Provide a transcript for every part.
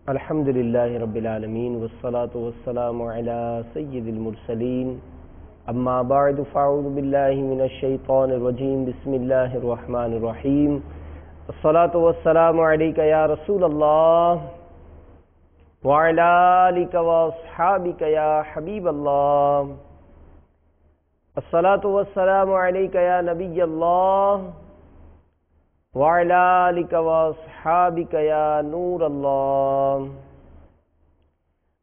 الحمد للہ رب العالمین والصلاة والسلام علی سید المرسلین اما بعد فاعوذ باللہ من الشیطان الرجیم بسم اللہ الرحمن الرحیم الصلاة والسلام علیک یا رسول اللہ وعلی آلک واصحابک یا حبیب اللہ الصلاة والسلام علیک یا نبی اللہ وعلی آلک واصحابک یا نور اللہ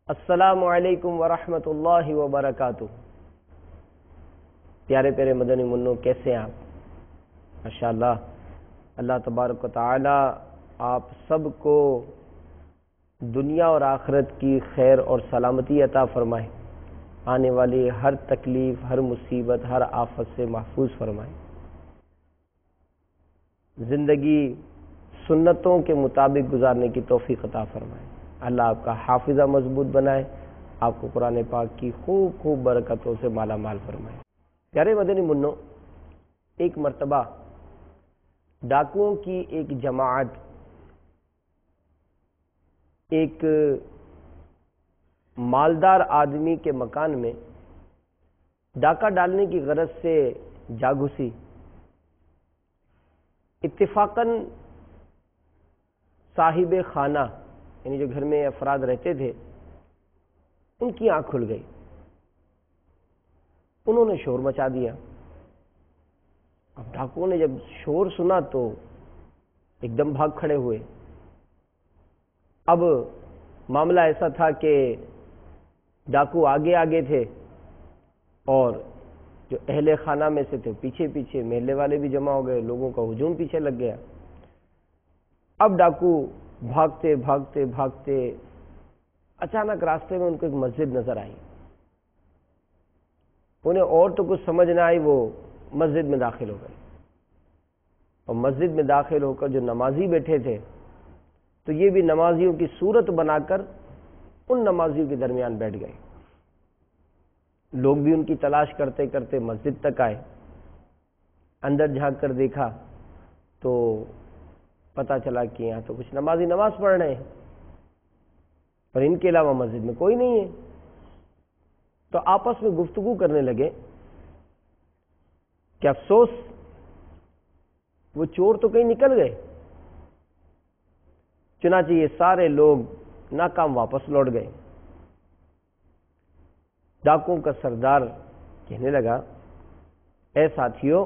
السلام علیکم ورحمۃ اللہ وبرکاتہ۔ پیارے پیارے مدنی منوں، کیسے ہیں آپ؟ ماشاءاللہ، اللہ تبارک و تعالی آپ سب کو دنیا اور آخرت کی خیر اور سلامتی عطا فرمائے، آنے والی ہر تکلیف، ہر مصیبت، ہر آفت سے محفوظ فرمائے، زندگی سنتوں کے مطابق گزارنے کی توفیق عطا فرمائے، اللہ آپ کا حافظہ مضبوط بنائے، آپ کو قرآن پاک کی خوب خوب برکتوں سے مالا مال فرمائے۔ پیارے مدنی منوں، ایک مرتبہ ڈاکوؤں کی ایک جماعت ایک مالدار آدمی کے مکان میں ڈاکہ ڈالنے کی غرض سے جا گھسی۔ اتفاقاً صاحب خانہ یعنی جو گھر میں افراد رہتے تھے ان کی آنکھ کھل گئی، انہوں نے شور مچا دیا۔ اب ڈاکوؤں نے جب شور سنا تو ایک دم بھاگ کھڑے ہوئے۔ اب معاملہ ایسا تھا کہ ڈاکو آگے آگے تھے اور جو اہل خانہ میں سے تھے پیچھے پیچھے، محلے والے بھی جمع ہو گئے، لوگوں کا ہجوم پیچھے لگ گیا۔ اب ڈاکو بھاگتے بھاگتے بھاگتے اچانک راستے میں ان کو ایک مسجد نظر آئی۔ انہیں اور تو کچھ سمجھ نہ آئی، وہ مسجد میں داخل ہو گئے، اور مسجد میں داخل ہو کر جو نمازی بیٹھے تھے تو یہ بھی نمازیوں کی صورت بنا کر ان نمازیوں کے درمیان بیٹھ گئے۔ لوگ بھی ان کی تلاش کرتے کرتے مسجد تک آئے، اندر جھانک کر دیکھا تو پتہ چلا کہ یہاں تو کچھ نمازی نماز پڑھ رہے ہیں اور ان کے علاوہ مسجد میں کوئی نہیں ہے۔ تو آپس میں گفتگو کرنے لگے کہ افسوس، وہ چور تو کہیں نکل گئے۔ چنانچہ یہ سارے لوگ ناکام واپس لوٹ گئے۔ ڈاکوؤں کا سردار کہنے لگا، اے ساتھیو،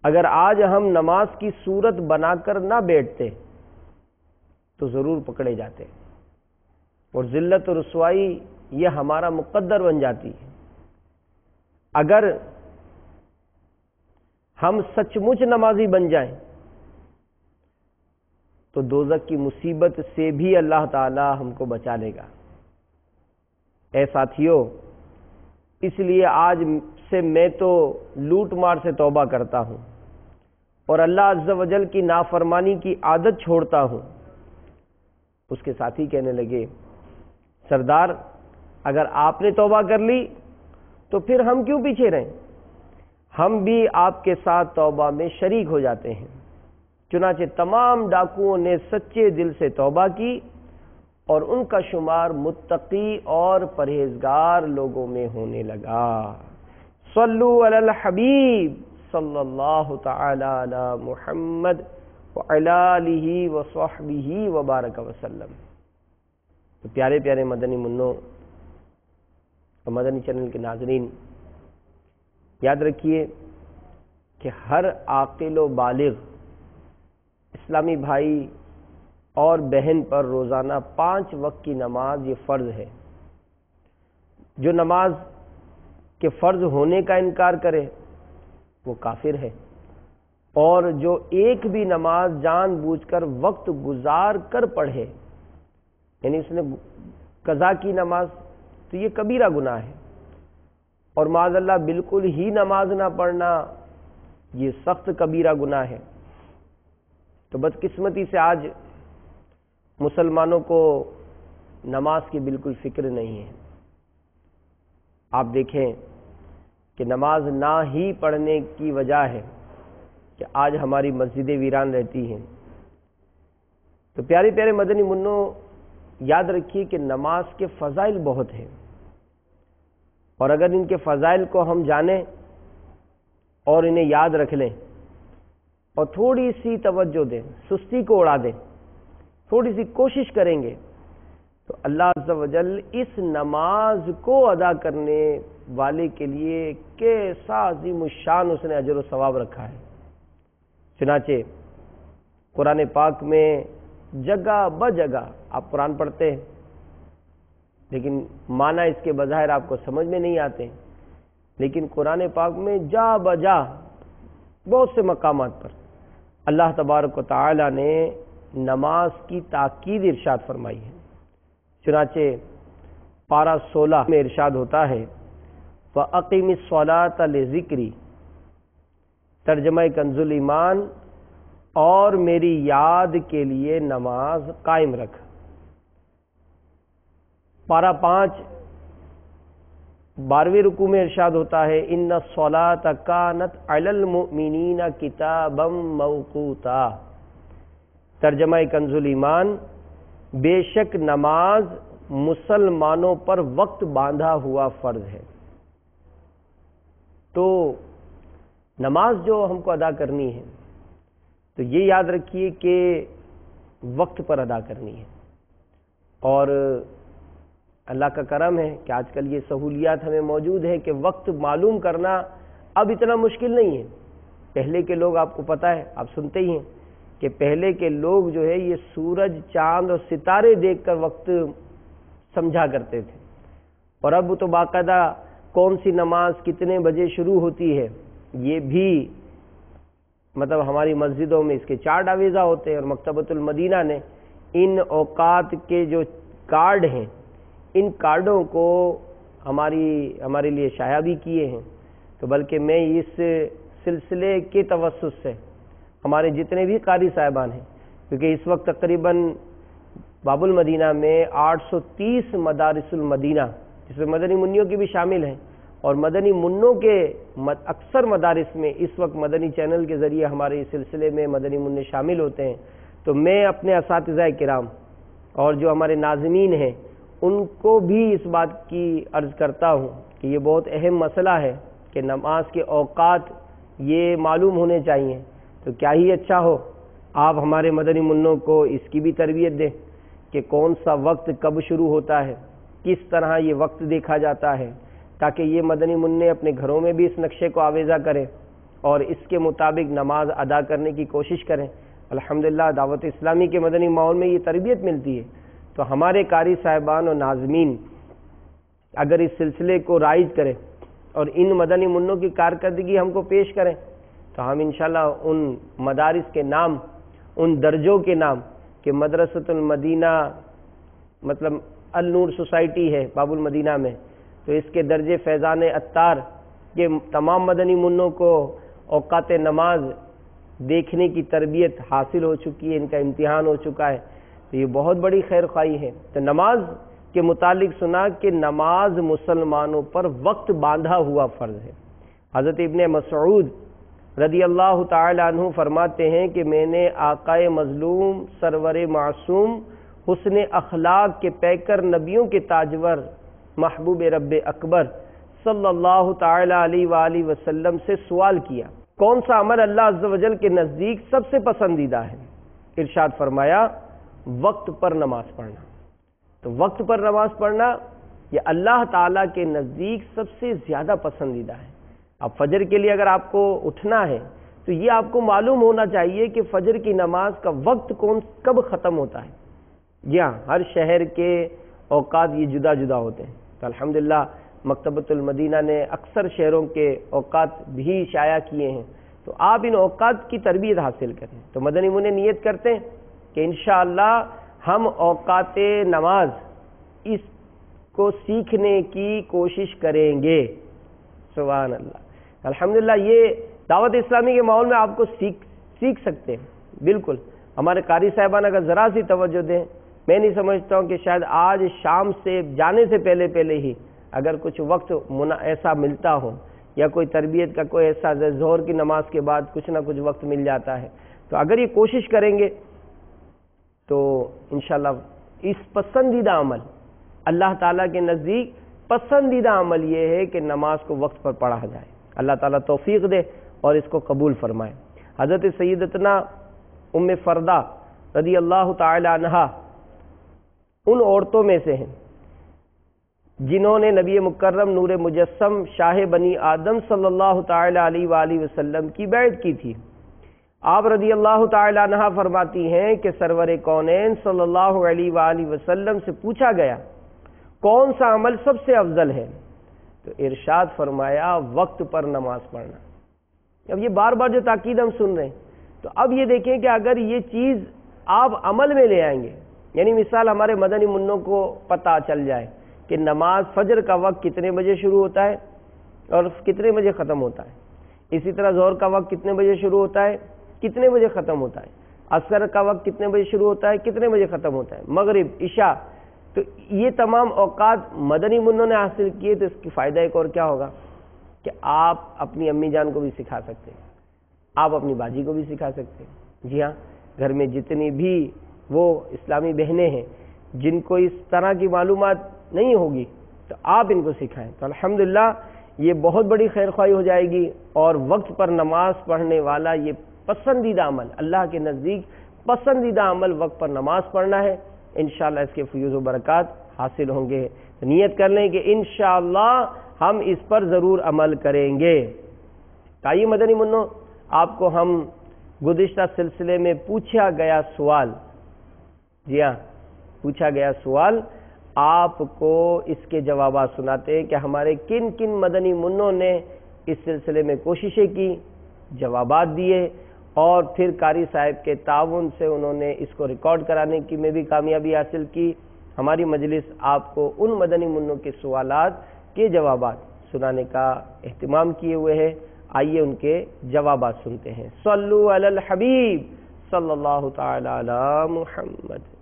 اگر آج ہم نماز کی صورت بنا کر نہ بیٹھتے تو ضرور پکڑے جاتے، اور ذلت و رسوائی یہ ہمارا مقدر بن جاتی ہے۔ اگر ہم سچ مچ نمازی بن جائیں تو دوزخ کی مصیبت سے بھی اللہ تعالی ہم کو بچا لے گا۔ اے ساتھیو، اس لیے آج سے میں تو لوٹ مار سے توبہ کرتا ہوں اور اللہ عز و جل کی نافرمانی کی عادت چھوڑتا ہوں۔ اس کے ساتھی کہنے لگے، سردار، اگر آپ نے توبہ کر لی تو پھر ہم کیوں پیچھے رہیں؟ ہم بھی آپ کے ساتھ توبہ میں شریک ہو جاتے ہیں۔ چنانچہ تمام ڈاکوؤں نے سچے دل سے توبہ کی اور ان کا شمار متقی اور پرہیزگار لوگوں میں ہونے لگا۔ صلو علی الحبیب صلی اللہ تعالی علی محمد وعلی آلہ وصحبہ وبارک وسلم۔ تو پیارے پیارے مدنی منوں اور مدنی چینل کے ناظرین، یاد رکھیے کہ ہر عاقل و بالغ اسلامی بھائی اور بہن پر روزانہ 5 وقت کی نماز یہ فرض ہے۔ جو نماز کے فرض ہونے کا انکار کرے وہ کافر ہے، اور جو ایک بھی نماز جان بوجھ کر وقت گزار کر پڑھے، یعنی اس نے قضا کی نماز، تو یہ کبیرہ گناہ ہے، اور معاذ اللہ بالکل ہی نماز نہ پڑھنا یہ سخت کبیرہ گناہ ہے۔ تو بدقسمتی سے آج مسلمانوں کو نماز کی بالکل فکر نہیں ہے۔ آپ دیکھیں کہ نماز نہ ہی پڑھنے کی وجہ ہے کہ آج ہماری مسجدیں ویران رہتی ہیں۔ تو پیارے پیارے مدنی منوں، یاد رکھیے کہ نماز کے فضائل بہت ہیں، اور اگر ان کے فضائل کو ہم جانیں اور انہیں یاد رکھ لیں اور تھوڑی سی توجہ دیں، سستی کو اڑا دیں، تھوڑی سی کوشش کریں گے، تو اللہ عز و جل اس نماز کو ادا کرنے والے کے لیے کیسا عظیم الشان اس نے اجر و ثواب رکھا ہے۔ چنانچہ قرآن پاک میں جگہ بجگہ آپ قرآن پڑھتے ہیں لیکن معنی اس کے بظاہر آپ کو سمجھ میں نہیں آتے، لیکن قرآن پاک میں جا بجا بہت سے مقامات پر اللہ تبارک و تعالی نے نماز کی تاکید ارشاد فرمائی ہے۔ چنانچہ پارہ 16 میں ارشاد ہوتا ہے وَأَقِمِ الصَّلَاةَ لِذِكْرِي، ترجمہ کنز الایمان، اور میری یاد کے لیے نماز قائم رکھ۔ پارہ 5 12ویں رکوع میں ارشاد ہوتا ہے ان الصلاۃ کانت علی المؤمنین کتابا موقوتا، ترجمہ کنز الایمان، بے شک نماز مسلمانوں پر وقت باندھا ہوا فرض ہے۔ تو نماز جو ہم کو ادا کرنی ہے تو یہ یاد رکھیے کہ وقت پر ادا کرنی ہے، اور اللہ کا کرم ہے کہ آج کل یہ سہولیات ہمیں موجود ہے کہ وقت معلوم کرنا اب اتنا مشکل نہیں ہے۔ پہلے کے لوگ آپ کو پتہ ہے، آپ سنتے ہی ہیں کہ پہلے کے لوگ جو ہے یہ سورج، چاند اور ستارے دیکھ کر وقت سمجھا کرتے تھے، اور اب تو باقاعدہ کون سی نماز کتنے بجے شروع ہوتی ہے یہ بھی مطلب ہماری مسجدوں میں اس کے چارٹ آویزہ ہوتے ہیں، اور مکتبۃ المدینہ نے ان اوقات کے جو کارڈ ہیں ان کارڈوں کو ہمارے لیے شائع بھی کیے ہیں۔ تو بلکہ میں اس سلسلے کے توسط سے ہمارے جتنے بھی قاری صاحبان ہیں، کیونکہ اس وقت تقریباً باب المدینہ میں 830 مدارس المدینہ، جس میں مدنی منوں کی بھی شامل ہیں، اور مدنی منوں کے اکثر مدارس میں اس وقت مدنی چینل کے ذریعے ہمارے اس سلسلے میں مدنی منع شامل ہوتے ہیں۔ تو میں اپنے اساتذہ کرام اور جو ہمارے ناظمین ہیں ان کو بھی اس بات کی عرض کرتا ہوں کہ یہ بہت اہم مسئلہ ہے کہ نماز کے اوقات یہ معلوم ہونے چاہیے۔ تو کیا ہی اچھا ہو آپ ہمارے مدنی منوں کو اس کی بھی تربیت دیں کہ کون سا وقت کب شروع ہوتا ہے، کس طرح یہ وقت دیکھا جاتا ہے، تاکہ یہ مدنی منع اپنے گھروں میں بھی اس نقشے کو آویزہ کریں اور اس کے مطابق نماز ادا کرنے کی کوشش کریں۔ الحمدللہ دعوت اسلامی کے مدنی ماحول میں یہ تربیت ملتی ہے، تو ہمارے قاری صاحبان اور ناظمین اگر اس سلسلے کو رائج کریں اور ان مدنی منوں کی کارکردگی ہم کو پیش کریں تو ہم انشاءاللہ ان مدارس کے نام، ان درجوں کے نام کہ مدرسۃ المدینہ مطلب النور سوسائٹی ہے باب المدینہ میں، تو اس کے درجے فیضان عطار کے تمام مدنی منوں کو اوقات نماز دیکھنے کی تربیت حاصل ہو چکی ہے، ان کا امتحان ہو چکا ہے، تو یہ بہت بڑی خیر خواہی ہے۔ تو نماز کے متعلق سنا کہ نماز مسلمانوں پر وقت باندھا ہوا فرض ہے۔ حضرت ابن مسعود رضی اللہ تعالی عنہ فرماتے ہیں کہ میں نے آقائے مظلوم سرور معصوم حسن اخلاق کے پیکر نبیوں کے تاجور محبوب رب اکبر صلی اللہ تعالی علیہ وآلہ وسلم سے سوال کیا کون سا عمل اللہ عز و جل کے نزدیک سب سے پسندیدہ ہے؟ ارشاد فرمایا وقت پر نماز پڑھنا۔ تو وقت پر نماز پڑھنا یہ اللہ تعالیٰ کے نزدیک سب سے زیادہ پسندیدہ ہے۔ اب فجر کے لیے اگر آپ کو اٹھنا ہے تو یہ آپ کو معلوم ہونا چاہیے کہ فجر کی نماز کا وقت کب ختم ہوتا ہے۔ جی ہاں، ہر شہر کے اوقات یہ جدا جدا ہوتے ہیں، تو الحمدللہ مکتبۃ المدینہ نے اکثر شہروں کے اوقات بھی شائع کیے ہیں، تو آپ ان اوقات کی تربیت حاصل کریں۔ تو مدنی منع نیت کرتے ہیں کہ انشاءاللہ ہم اوقات نماز اس کو سیکھنے کی کوشش کریں گے۔ سبحان اللہ، الحمدللہ یہ دعوت اسلامی کے ماحول میں آپ کو سیکھ سکتے ہیں۔ بالکل ہمارے قاری صاحبان اگر ذرا سی توجہ دیں، میں نہیں سمجھتا ہوں کہ شاید آج شام سے جانے سے پہلے ہی اگر کچھ وقت ایسا ملتا ہو یا کوئی تربیت کا کوئی ایسا ظہر کی نماز کے بعد کچھ نہ کچھ وقت مل جاتا ہے، تو اگر یہ کوشش کریں گے تو انشاءاللہ اس پسندیدہ عمل، اللہ تعالیٰ کے نزدیک پسندیدہ عمل یہ ہے کہ نماز کو وقت پر پڑھا جائے۔ اللہ تعالیٰ توفیق دے اور اس کو قبول فرمائے۔ حضرت سیدتنا ام فردہ رضی اللہ تعالی عنہا ان عورتوں میں سے ہیں جنہوں نے نبی مکرم نور مجسم شاہ بنی آدم صلی اللہ تعالی علیہ وآلہ وسلم کی بیعت کی تھی۔ آپ رضی اللہ تعالی عنہ فرماتی ہیں کہ سرور کونین صلی اللہ علیہ وآلہ وسلم سے پوچھا گیا کون سا عمل سب سے افضل ہے، تو ارشاد فرمایا وقت پر نماز پڑھنا۔ اب یہ بار بار جو تاکید ہم سن رہے ہیں، تو اب یہ دیکھیں کہ اگر یہ چیز آپ عمل میں لے آئیں گے، یعنی مثال ہمارے مدنی منوں کو پتہ چل جائے کہ نماز فجر کا وقت کتنے بجے شروع ہوتا ہے اور کتنے بجے ختم ہوتا ہے، اسی طرح ظہر کا وقت کتنے بجے شروع ہوتا ہے، کتنے بجے ختم ہوتا ہے، عصر کا وقت کتنے بجے شروع ہوتا ہے، کتنے بجے ختم ہوتا ہے، مغرب، عشاء، تو یہ تمام اوقات مدنی منوں نے حاصل کیے، تو اس کی فائدہ ایک اور کیا ہوگا کہ آپ اپنی امی جان کو بھی سکھا سکتے ہیں، آپ اپنی باجی کو بھی سکھا سکتے ہیں۔ جی ہاں، گھر میں جتنی بھی وہ اسلامی بہنیں ہیں جن کو اس طرح کی معلومات نہیں ہوگی تو آپ ان کو سکھائیں، تو الحمدللہ یہ بہت بڑی خیر خواہی ہو جائے گی، اور وقت پر نماز پڑھنے والا یہ پسندیدہ عمل، اللہ کے نزدیک پسندیدہ عمل وقت پر نماز پڑھنا ہے۔ انشاءاللہ اس کے فیوز و برکات حاصل ہوں گے، تو نیت کر لیں کہ انشاءاللہ ہم اس پر ضرور عمل کریں گے۔ آئیے مدنی منوں، آپ کو ہم گزشتہ سلسلے میں پوچھا گیا سوال، جی ہاں پوچھا گیا سوال، آپ کو اس کے جوابات سناتے ہیں کہ ہمارے کن کن مدنی منوں نے اس سلسلے میں کوششیں کی، جوابات دیے، اور پھر قاری صاحب کے تعاون سے انہوں نے اس کو ریکارڈ کرانے کی میں بھی کامیابی حاصل کی۔ ہماری مجلس آپ کو ان مدنی منوں کے سوالات کے جوابات سنانے کا اہتمام کیے ہوئے ہے۔ آئیے ان کے جوابات سنتے ہیں۔ صلو علی الحبیب صلی اللہ تعالی علی محمد۔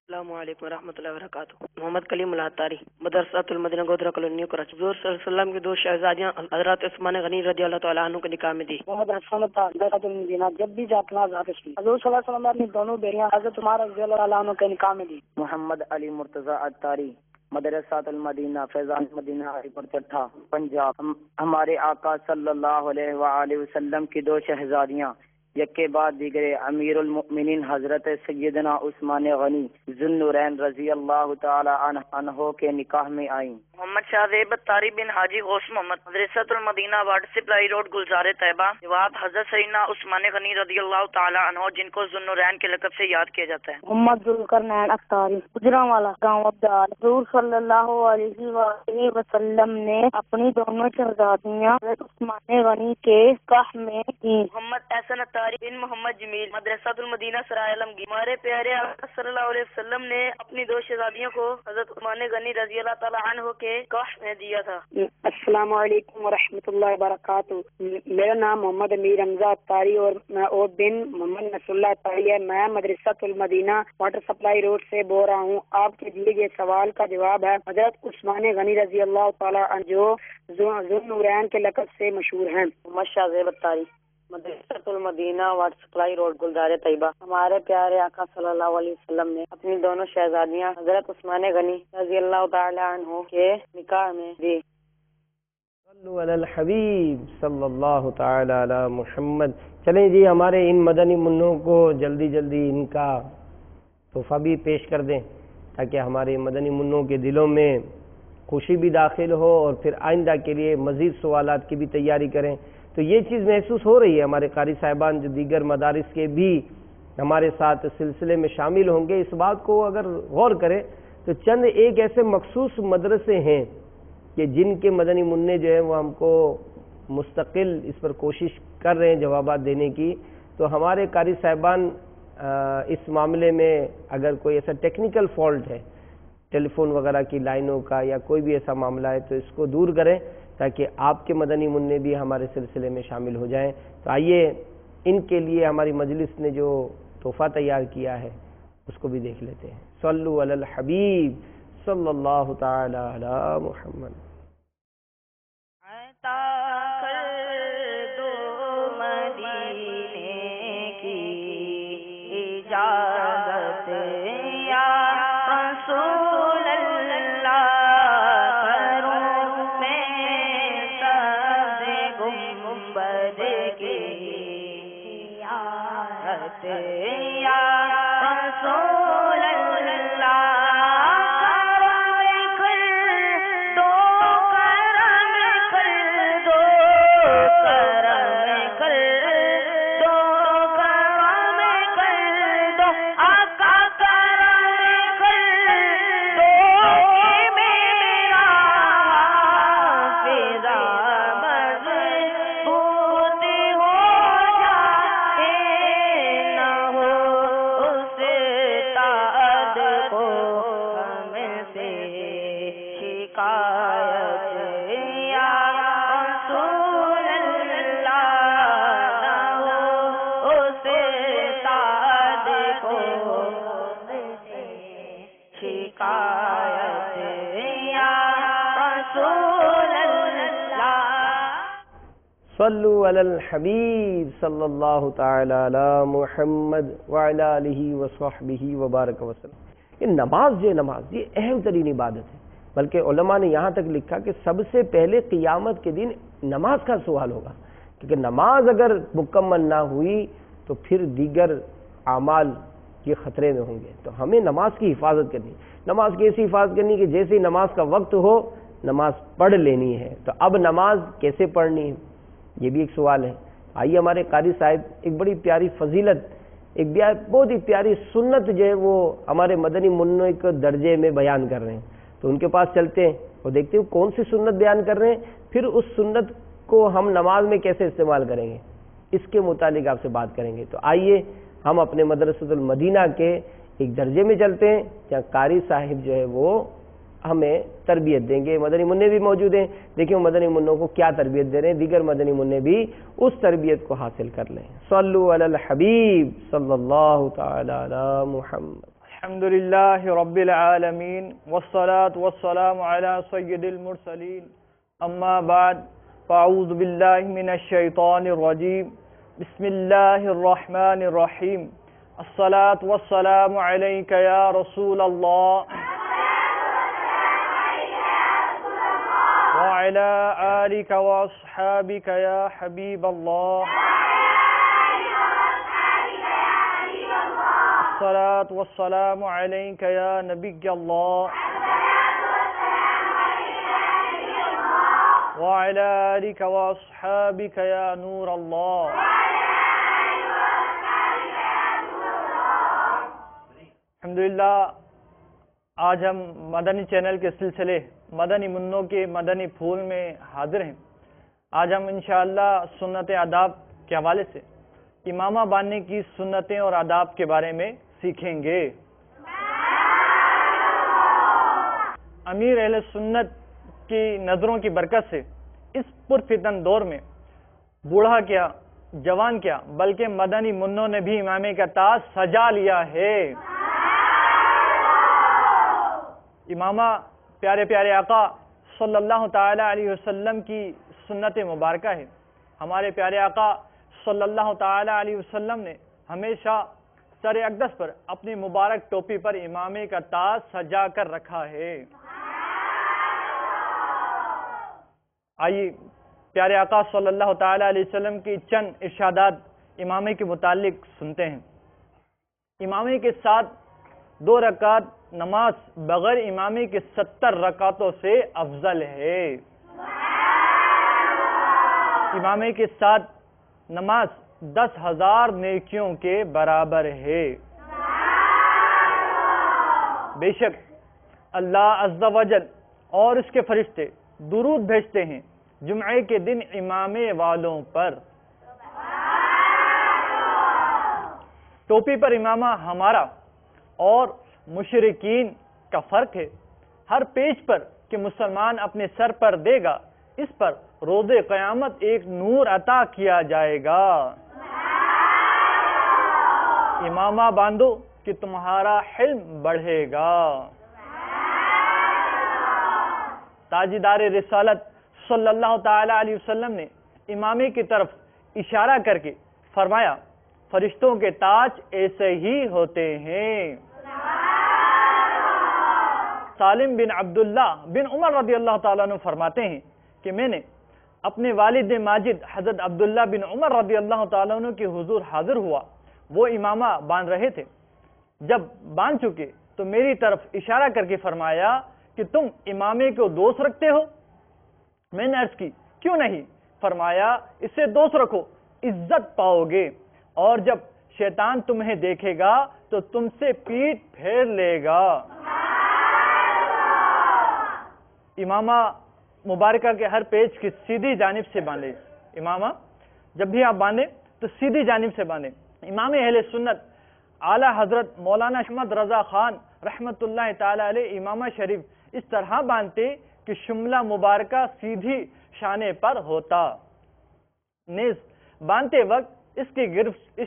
السلام علیکم ورحمۃ اللہ وبرکاتہ۔ محمد کلیم اللہ تاری، مدرسۃ المدینہ گودرا کالونی کراچی۔ حضور صلی اللہ علیہ وسلم کی دو شہزادیاں حضرت عثمان غنی رضی اللہ تعالیٰ عنہ کے نکاح میں دی۔ محمد حسن مدرسۃ المدینہ جب بھی جاپنا حضور صلی اللہ علیہ وسلم نے اپنی دونوں بیٹیاں حضرت عمر رضی اللہ تعالیٰ عنہ کے نکاح میں دی۔ محمد علی مرتضی اتاری، مدرسۃ المدینہ فیضان مدینہ ہری پور چٹھا پنجاب۔ ہمارے آقا صلی اللہ علیہ وآلہ وسلم کی دو شہزادیاں یک کے بعد دیگرے امیر المؤمنین حضرت سیدنا عثمان غنی ذو النورین رضی اللہ تعالی عنہ کے نکاح میں آئیں۔ محمد شاہ زیب اتاری بن حاجی غوث محمد، مدرسۃ المدینہ واٹر سپلائی روڈ گلزار طیبہ۔ جواب حضرت سیدنا عثمان غنی رضی اللہ تعالی عنہ جن کو ذو النورین کے لقب سے یاد کیا جاتا ہے۔ محمد ذوالقرنین اتاری، گجرانوالا گاؤں عبدال۔ حضور صلی اللہ علیہ وآلہ وسلم نے اپنی دونوں شہزادیاں حضرت عثمان غنی کے نکاح میں دی۔ محمد احسن اتاری بن محمد جمیل، مدرسۃ المدینہ سرائے عالمگیر۔ ہمارے پیارے آقا صلی اللہ علیہ وسلم نے اپنی دو شہزادیوں کو حضرت عثمان غنی رضی اللہ تعالیٰ عنہ کے نکاح میں دیا تھا۔ السلام علیکم ورحمۃ اللہ وبرکاتہ۔ میرا نام محمد امیر حمزہ اتاری اور بن محمد نصر اللہ اتاری ہے۔ میں مدرسۃ المدینہ واٹر سپلائی روڈ سے بول رہا ہوں۔ آپ کے دیے گئے سوال کا جواب ہے حضرت عثمان غنی رضی اللہ تعالیٰ عنہ جو ذو النورین کے لقب سے مشہور ہیں۔ محمد شاہ زیب اتاری، مدرسۃ المدینہ واٹر سپلائی روڈ گلزار طیبہ۔ ہمارے پیارے آقا صلی اللہ علیہ وسلم نے اپنی دونوں شہزادیاں حضرت عثمان غنی رضی اللہ تعالی عنہ کے نکاح میں دی۔ صلو علی الحبیب صلی اللہ تعالی علی محمد۔ چلیں جی، ہمارے ان مدنی منوں کو جلدی جلدی ان کا تحفہ بھی پیش کر دیں تاکہ ہمارے مدنی منوں کے دلوں میں خوشی بھی داخل ہو، اور پھر آئندہ کے لیے مزید سوالات کی بھی تیاری کریں۔ تو یہ چیز محسوس ہو رہی ہے، ہمارے قاری صاحبان جو دیگر مدارس کے بھی ہمارے ساتھ سلسلے میں شامل ہوں گے، اس بات کو اگر غور کریں تو چند ایک ایسے مخصوص مدرسے ہیں کہ جن کے مدنی منع جو ہیں وہ ہم کو مستقل اس پر کوشش کر رہے ہیں جوابات دینے کی۔ تو ہمارے قاری صاحبان اس معاملے میں اگر کوئی ایسا ٹیکنیکل فالٹ ہے، ٹیلی فون وغیرہ کی لائنوں کا یا کوئی بھی ایسا معاملہ ہے، تو اس کو دور کریں تاکہ آپ کے مدنی منع بھی ہمارے سلسلے میں شامل ہو جائیں۔ تو آئیے ان کے لیے ہماری مجلس نے جو تحفہ تیار کیا ہے اس کو بھی دیکھ لیتے ہیں۔ صلو علی الحبیب صلی اللہ تعالی علی محمد۔ اجازت یا یا رسول اللہ صلو علی الحبیب صلی اللہ تعالی علی محمد وعلی آلہ وصحبہ وبارک وسلم۔ یہ نماز جو ہے، نماز یہ اہم ترین عبادت ہے، بلکہ علماء نے یہاں تک لکھا کہ سب سے پہلے قیامت کے دن نماز کا سوال ہوگا، کیونکہ نماز اگر مکمل نہ ہوئی تو پھر دیگر اعمال یہ خطرے میں ہوں گے۔ تو ہمیں نماز کی حفاظت کرنی، نماز کی ایسی حفاظت کرنی کہ جیسے ہی نماز کا وقت ہو نماز پڑھ لینی ہے۔ تو اب نماز کیسے پڑھنی ہے یہ بھی ایک سوال ہے۔ آئیے ہمارے قاری صاحب ایک بڑی پیاری فضیلت، ایک بہت ہی پیاری سنت جو ہے وہ ہمارے مدنی منوں کے درجے میں بیان کر رہے ہیں، تو ان کے پاس چلتے ہیں اور دیکھتے ہیں کون سی سنت بیان کر رہے ہیں، پھر اس سنت کو ہم نماز میں کیسے استعمال کریں گے اس کے متعلق آپ سے بات کریں گے۔ تو آئیے ہم اپنے مدرسۃ المدینہ کے ایک درجے میں چلتے ہیں جہاں قاری صاحب جو ہے وہ ہمیں تربیت دیں گے۔ مدنی منع بھی موجود ہیں، دیکھیں مدنی منوں کو کیا تربیت دے رہے ہیں، دیگر مدنی منع بھی اس تربیت کو حاصل کر لیں۔ صلو علی الحبیب صلی اللہ تعالی علی محمد۔ الحمدللہ رب العالمین والصلاة والسلام علی سید المرسلین، اما بعد فاعوذ باللہ من الشیطان الرجیم، بسم اللہ الرحمن الرحیم، الصلاة والسلام علیک یا رسول اللہ وعلى آلك وأصحابك يا حبيب الله، الصلاة والسلام عليك يا نبي الله وعلى آلك وأصحابك يا نور الله۔ الحمدللہ آج ہم مدنی چینل کے سلسلے مدنی منوں کے مدنی پھول میں حاضر ہیں۔ آج ہم انشاءاللہ سنت آداب کے حوالے سے امامہ باندھنے کی سنتیں اور آداب کے بارے میں سیکھیں گے۔ امیر اہل سنت کی نظروں کی برکت سے اس پرفتن دور میں بوڑھا کیا جوان کیا بلکہ مدنی منوں نے بھی امامے کا تاج سجا لیا ہے۔ امامہ پیارے پیارے آقا صلی اللہ تعالی علیہ وسلم کی سنت مبارکہ ہے۔ ہمارے پیارے آقا صلی اللہ تعالی علیہ وسلم نے ہمیشہ سر اقدس پر اپنی مبارک ٹوپی پر امامے کا تاج سجا کر رکھا ہے۔ آئیے پیارے آقا صلی اللہ تعالی علیہ وسلم کی چند ارشادات امامے کے متعلق سنتے ہیں۔ امامے کے ساتھ 2 رکعت نماز بغیر امامے کے 70 رکعتوں سے افضل ہے۔ امامے کے ساتھ نماز 10,000 نیکیوں کے برابر ہے۔ بے شک اللہ عز و جل اور اس کے فرشتے درود بھیجتے ہیں جمعے کے دن امامے والوں پر۔ ٹوپی پر امامہ ہمارا اور مشرکین کا فرق ہے۔ ہر پیج پر کہ مسلمان اپنے سر پر دے گا اس پر روز قیامت ایک نور عطا کیا جائے گا۔ امامہ باندھو کہ تمہارا حلم بڑھے گا۔ تاجدار رسالت صلی اللہ تعالی علیہ وسلم نے امامے کی طرف اشارہ کر کے فرمایا فرشتوں کے تاج ایسے ہی ہوتے ہیں۔ سالم بن عبداللہ بن عمر رضی اللہ تعالیٰ عنہ فرماتے ہیں کہ میں نے اپنے والد ماجد حضرت عبداللہ بن عمر رضی اللہ تعالیٰ عنہ کے حضور حاضر ہوا۔ وہ امامہ باندھ رہے تھے. جب باندھ چکے تو میری طرف اشارہ کر کے فرمایا کہ تم امامے کو دوست رکھتے ہو؟ میں نے عرض کی کیوں نہیں؟ فرمایا اس سے دوست رکھو، عزت پاؤ گے، اور جب شیطان تمہیں دیکھے گا تو تم سے پیٹ پھیر لے گا. امامہ مبارکہ کے ہر پیج کی سیدھی جانب سے باندھے. امامہ جب بھی آپ باندھیں تو سیدھی جانب سے باندھیں. امام اہل سنت اعلی حضرت مولانا احمد رضا خان رحمت اللہ تعالی علیہ امامہ شریف اس طرح باندھتے کہ شملہ مبارکہ سیدھی شانے پر ہوتا. نیز باندھتے وقت اس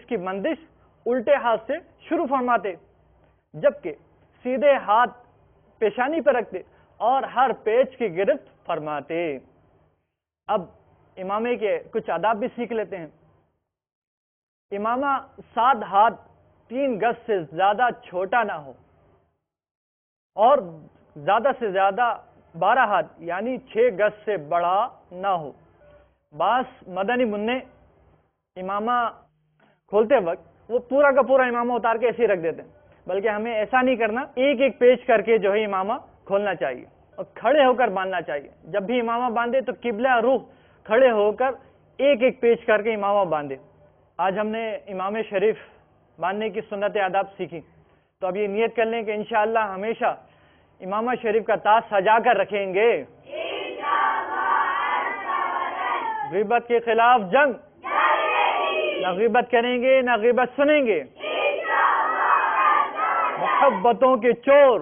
کی بندش الٹے ہاتھ سے شروع فرماتے، جبکہ سیدھے ہاتھ پیشانی پر رکھتے اور ہر پیچ کی گرفت فرماتے. اب امامے کے کچھ آداب بھی سیکھ لیتے ہیں. امامہ 7 ہاتھ 3 گز سے زیادہ چھوٹا نہ ہو اور زیادہ سے زیادہ 12 ہاتھ یعنی 6 گز سے بڑا نہ ہو. بعض مدنی منع امامہ کھولتے وقت وہ پورا کا پورا امامہ اتار کے ایسے ہی رکھ دیتے ہیں، بلکہ ہمیں ایسا نہیں کرنا، ایک ایک پیچ کر کے جو ہے امامہ کھولنا چاہیے اور کھڑے ہو کر باندھنا چاہیے. جب بھی امامہ باندھے تو قبلہ رخ کھڑے ہو کر ایک ایک پیچ کر کے امامہ باندھے. آج ہم نے امام شریف باندھنے کی سنت آداب سیکھی، تو اب یہ نیت کر لیں کہ انشاءاللہ ہمیشہ امامہ شریف کا تاج سجا کر رکھیں گے. غیبت کے خلاف جنگ، نہ غیبت کریں گے نہ غیبت سنیں گے. محبتوں کے چور.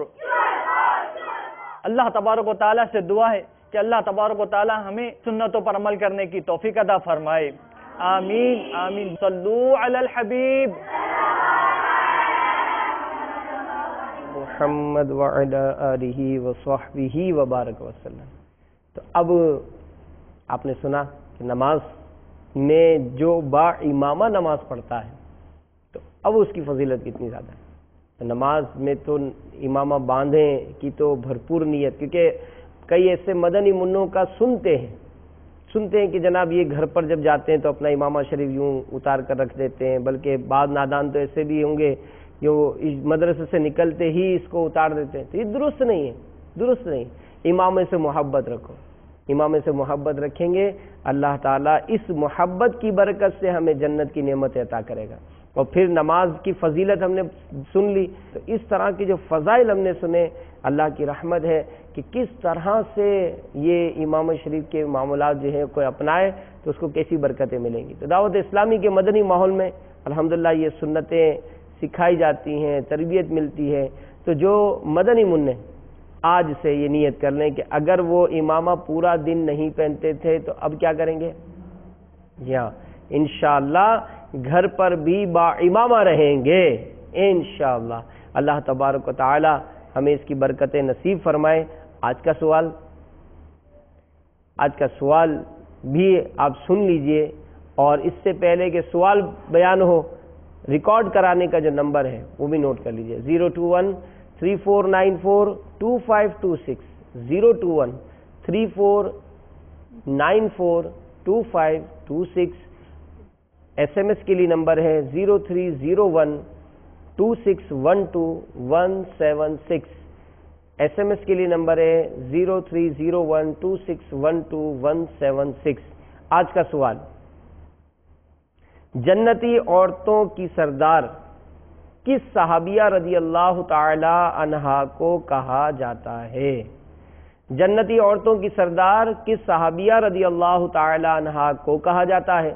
اللہ تبارک و تعالیٰ سے دعا ہے کہ اللہ تبارک و تعالیٰ ہمیں سنتوں پر عمل کرنے کی توفیق عطا فرمائے. آمین آمین. صلو علی الحبیب محمد وعلی آلہ وصحبہ وبارک وسلم. تو اب آپ نے سنا کہ نماز میں جو با امامہ نماز پڑھتا ہے تو اب اس کی فضیلت کتنی زیادہ ہے. تو نماز میں تو امامہ باندھیں کی تو بھرپور نیت، کیونکہ کئی ایسے مدنی منوں کا سنتے ہیں کہ جناب یہ گھر پر جب جاتے ہیں تو اپنا امامہ شریف یوں اتار کر رکھ دیتے ہیں، بلکہ بعض نادان تو ایسے بھی ہوں گے جو مدرسے سے نکلتے ہی اس کو اتار دیتے ہیں. تو یہ درست نہیں. امامے سے محبت رکھو. امامے سے محبت رکھیں گے اللہ تعالیٰ اس محبت کی برکت سے ہمیں جنت کی نعمت عطا کرے گا. اور پھر نماز کی فضیلت ہم نے سن لی، تو اس طرح کے جو فضائل ہم نے سنے، اللہ کی رحمت ہے کہ کس طرح سے یہ امام شریف کے معاملات جو ہیں کوئی اپنائے تو اس کو کیسی برکتیں ملیں گی. تو دعوت اسلامی کے مدنی ماحول میں الحمدللہ یہ سنتیں سکھائی جاتی ہیں، تربیت ملتی ہے. تو جو مدنی منع آج سے یہ نیت کر لیں کہ اگر وہ امامہ پورا دن نہیں پہنتے تھے تو اب کیا کریں گے؟ یہاں انشاءاللہ گھر پر بھی با امامہ رہیں گے انشاءاللہ. اللہ تبارک و تعالی ہمیں اس کی برکتیں نصیب فرمائے. آج کا سوال بھی آپ سن لیجئے، اور اس سے پہلے کہ سوال بیان ہو ریکارڈ کرانے کا جو نمبر ہے وہ بھی نوٹ کر لیجئے. 021-3494-2526 021-3494-2526. ایس ایم ایس کے لیے نمبر ہے 0301-2612-176. ایس ایم ایس کے لیے نمبر ہے 0301-2612-176. آج کا سوال، جنتی عورتوں کی سردار کس صحابیہ رضی اللہ تعالی عنہا کو کہا جاتا ہے؟ جنتی عورتوں کی سردار کس صحابیہ رضی اللہ تعالی عنہا کو کہا جاتا ہے؟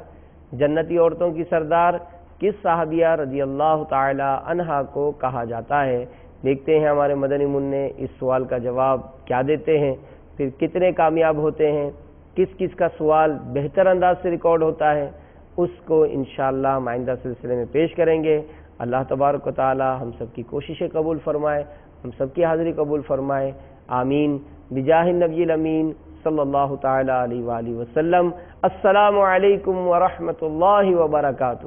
جنتی عورتوں کی سردار کس صحابیہ رضی اللہ تعالی عنہا کو کہا جاتا ہے؟ دیکھتے ہیں ہمارے مدنی منع اس سوال کا جواب کیا دیتے ہیں، پھر کتنے کامیاب ہوتے ہیں، کس کس کا سوال بہتر انداز سے ریکارڈ ہوتا ہے، اس کو انشاءاللہ ہم آئندہ سلسلے میں پیش کریں گے. اللہ تبارک و تعالی ہم سب کی کوششیں قبول فرمائے، ہم سب کی حاضری قبول فرمائے. آمین بجاہ النبی الامین صلی اللہ تعالی علیہ وآلہ وسلم. السلام علیکم ورحمۃ اللہ وبرکاتہ.